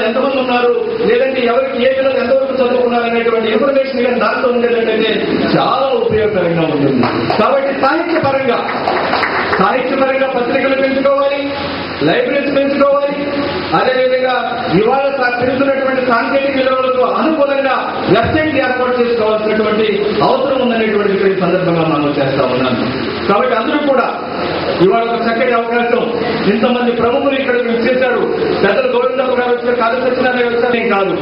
ఎంతమంది ఉన్నారు, లేదంటే ఎవరికి ఏ పిల్లలు ఎంతవరకు చదువుకున్నారు అనేటువంటి ఇన్ఫర్మేషన్ కానీ దాంట్లో ఉండేటట్టయితే చాలా ఉపయోగకరంగా ఉంటుంది. కాబట్టి సాహిత్యపరంగా పత్రికలు పెంచుకోవాలి, లైబ్రరీస్ పెంచుకోవాలి. అదేవిధంగా ఇవాళ పెరుగుతున్నటువంటి సాంకేతిక విలువలకు అనుకూలంగా వెబ్సైట్ ఏర్పాటు చేసుకోవాల్సినటువంటి అవసరం ఉందనేటువంటి ఈ సందర్భంగా మనం చేస్తా ఉన్నాను. కాబట్టి అందరూ కూడా ఇవాళ ఒక చక్కటి అవకాశం, ఇంతమంది ప్రముఖులు ఇక్కడికి విచ్చేశారు. పెద్దలు గోవిందప్ప గారు వచ్చిన, కాదు సత్యనారాయణ వచ్చారేం కాదు.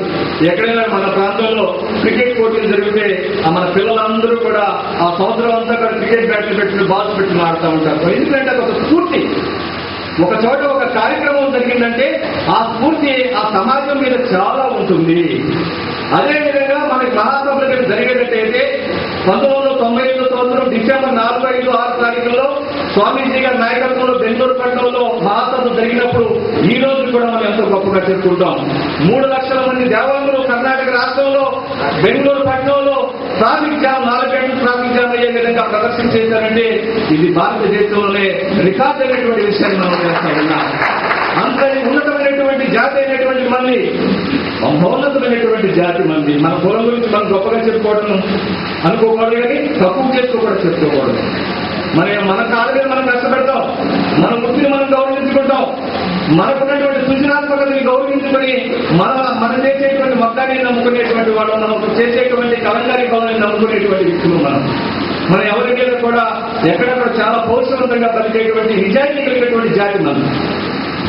ఎక్కడైనా మన ప్రాంతంలో క్రికెట్ పోటీలు జరిగితే మన పిల్లలందరూ కూడా ఆ సంవత్సరం అంతా కూడా క్రికెట్ బ్యాట్లు పెట్టుకుని బాల్స్ పెట్టుకుని ఆడుతూ ఉంటారు. ఎందుకంటే ఒక స్ఫూర్తి, ఒక చోట ఒక కార్యక్రమం జరిగిందంటే ఆ స్ఫూర్తి ఆ సమాజం మీద చాలా ఉంటుంది. అదేవిధంగా మనకి మహాసభలు జరిగేటట్టయితే 1998 సంవత్సరం డిసెంబర్ 4, 5, 6 తారీఖుల్లో స్వామీజీ గారి నాయకత్వంలో బెంగళూరు పట్టణంలో మహాసభ జరిగినప్పుడు ఈ రోజు కూడా మనం ఎంతో గొప్పగా చెప్పుకుంటాం. 3 లక్షల మంది దేవాంగులు కర్ణాటక రాష్ట్రంలో బెంగళూరు పట్టణంలో ట్రాఫిక్ జామ్, 4 గంటలు ట్రాఫిక్ జామ్ అయ్యే విధంగా ప్రదర్శన చేశారంటే ఇది భారతదేశంలోనే రికార్డు అయినటువంటి విషయాన్ని మనం చేస్తా ఉన్నాం. అంత ఉన్నతమైనటువంటి జాతి అయినటువంటి మంది, మహోన్నతమైనటువంటి జాతి మంది. మన కులం గురించి మనం గొప్పగా చెప్పుకోవడం అనుకోకూడదు, కానీ తక్కువ చేసుకోకూడదు, చెప్పుకోకూడదు. మన కాళ్ళ మీద మనం కష్టపెడతాం, మన వృత్తిని మనం గౌరవించుకుంటాం, మనకున్నటువంటి సృజనాత్మకతని గౌరవించుకొని మనం చేసేటువంటి మొత్తాన్ని నమ్ముకునేటువంటి వాళ్ళు, మనం చేసేటువంటి కలంకారీ భావాన్ని నమ్ముకునేటువంటి వ్యక్తులు మనం ఎవరి మీద కూడా ఎక్కడెక్కడ చాలా పౌరుషవంతంగా పలికేటువంటి నిజాయితీ కలిగినటువంటి జాతి మనం.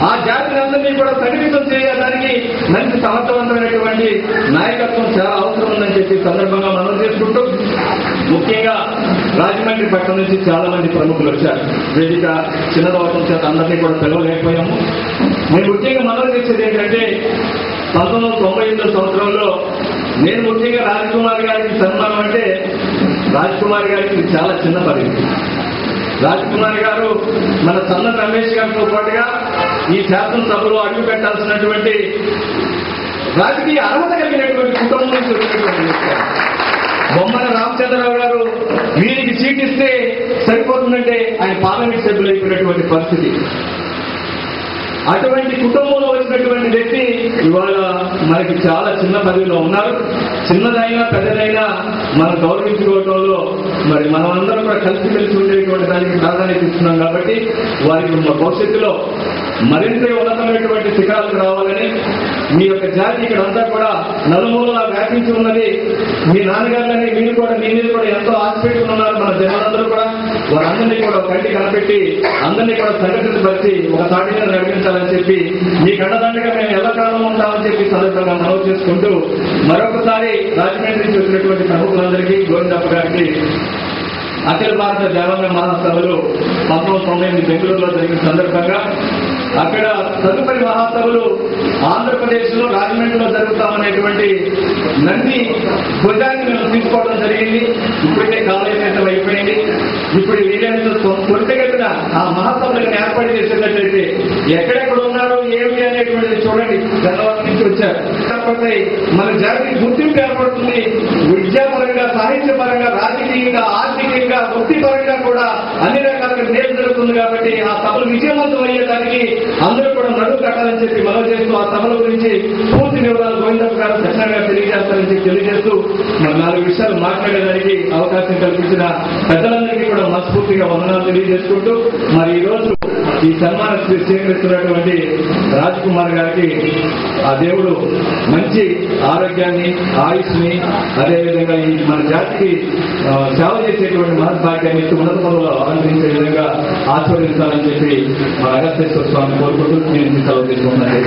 ఆ జాతిని అందరినీ కూడా సంఘటితం చేయడానికి మంచి సమర్థవంతమైనటువంటి నాయకత్వం చాలా అవసరం ఉందని చెప్పి సందర్భంగా మనం చేసుకుంటూ, ముఖ్యంగా రాజమండ్రి పట్టణం నుంచి చాలా మంది ప్రముఖులు వచ్చారు. వేదిక చిన్నదవటం చేత అందరినీ కూడా పిలవలేకపోయాము. నేను ముఖ్యంగా మనం చేసేది ఏంటంటే 1998 సంవత్సరంలో నేను ముఖ్యంగా రాజ్కుమార్ గారికి సన్మానం అంటే, రాజ్కుమార్ గారికి ఇది చాలా చిన్న పదవి. రాజ్కుమార్ గారు మన సన్న రమేష్ గారితో పాటుగా ఈ శాసనసభలో అడుగు పెట్టాల్సినటువంటి రాజకీయ అర్హత కలిగినటువంటి కుటుంబం నుంచి వచ్చినటువంటి వ్యక్తి. బొమ్మన రామచంద్రరావు గారు వీరికి సీట్ ఇస్తే సరిపోతుందంటే ఆయన పార్లమెంట్ సభ్యులు అయిపోయినటువంటి పరిస్థితి. అటువంటి కుటుంబంలో వచ్చినటువంటి వ్యక్తి ఇవాళ మనకి చాలా చిన్న పదవిలో ఉన్నారు. చిన్నదైనా పెద్దదైనా మనం గౌరవించుకోవడంలో మరి మనం అందరం కూడా కలిసి ఉండేటువంటి దానికి ప్రాధాన్యత ఇస్తున్నాం. కాబట్టి వారికి భవిష్యత్తులో మరింత ఉన్నతమైనటువంటి శిఖరాలకు రావాలని, మీ యొక్క జాతి ఇక్కడంతా కూడా నలుమూలలా వ్యాపించి ఉన్నది. మీ నాన్నగారులని మీరు కూడా మీ మీద కూడా ఎంతో ఆశపెట్టుకుని ఉన్నారు. మన జనాలందరూ కూడా వారందరినీ కూడా కంటి కనపెట్టి అందరినీ కూడా సంఘటితపరిచి ఒక తాటి మీద నడిపించాలని చెప్పి మీ కండదండగా మేము ఎల్లకాలం ఉంటామని చెప్పి సందర్భంగా మనవి చేసుకుంటూ, మరొకసారి రాజమండ్రి నుంచి వచ్చినటువంటి ప్రముఖులందరికీ, గోవిందప్ప గారికి అఖిల భారత దేవాంగ మహాసభలు 1998 బెంగళూరులో జరిగిన సందర్భంగా అక్కడ తదుపరి మహాసభలు ఆంధ్రప్రదేశ్ లో రాజమండ్రిలో జరుగుతామనేటువంటి నంది భుజాన్ని మేము తీసుకోవడం జరిగింది. ఇప్పటికే కాలేజీ అయిపోయింది. ఇప్పుడు వీలైనంత త్వరితగతిన ఆ మహాసభలను ఏర్పాటు చేసేటట్లయితే ఎక్కడెక్కడ ఉన్నారు ఏమి అనేటువంటిది చూడండి. జనవరి నుంచి వచ్చారు. కాకపోతే మన జాతికి గుర్తింపు ఏర్పడుతుంది. విద్యాపరంగా, సాహిత్యపరంగా, రాజకీయంగా, ఆర్థికంగా, వృత్తిపరంగా కూడా అన్ని రకాలుగా మేలు జరుగుతుంది. కాబట్టి ఆ సభలు విజయవంతం అయ్యేదానికి అందరూ కూడా నడువు కట్టాలని చెప్పి మనం చేస్తూ, ఆ సభల గురించి పూర్తి వివరాలు గోవిందప్ప గారు ఖచ్చితంగా తెలియజేస్తారని చెప్పి తెలియజేస్తూ, మరి 4 విషయాలు మాట్లాడేదానికి అవకాశం కల్పించిన పెద్దలందరికీ కూడా మనస్ఫూర్తిగా వందనాలు తెలియజేసుకుంటూ, మరి ఈ రోజు ఈ సన్మాన స్వీకరిస్తున్నటువంటి రాజ్కుమార్ గారికి ఆ దేవుడు మంచి ఆరోగ్యాన్ని, ఆయుష్ని, అదేవిధంగా ఈ మన జాతికి సేవ చేసేటువంటి మహద్భాగ్యాన్ని ఉన్నత పదవులు అలంకరించే విధంగా ఆశీర్వదించాలని చెప్పి మా అగస్తేశ్వర స్వామి కోరుకుంటూ నేను సెలవు తీసుకుంటున్నాను.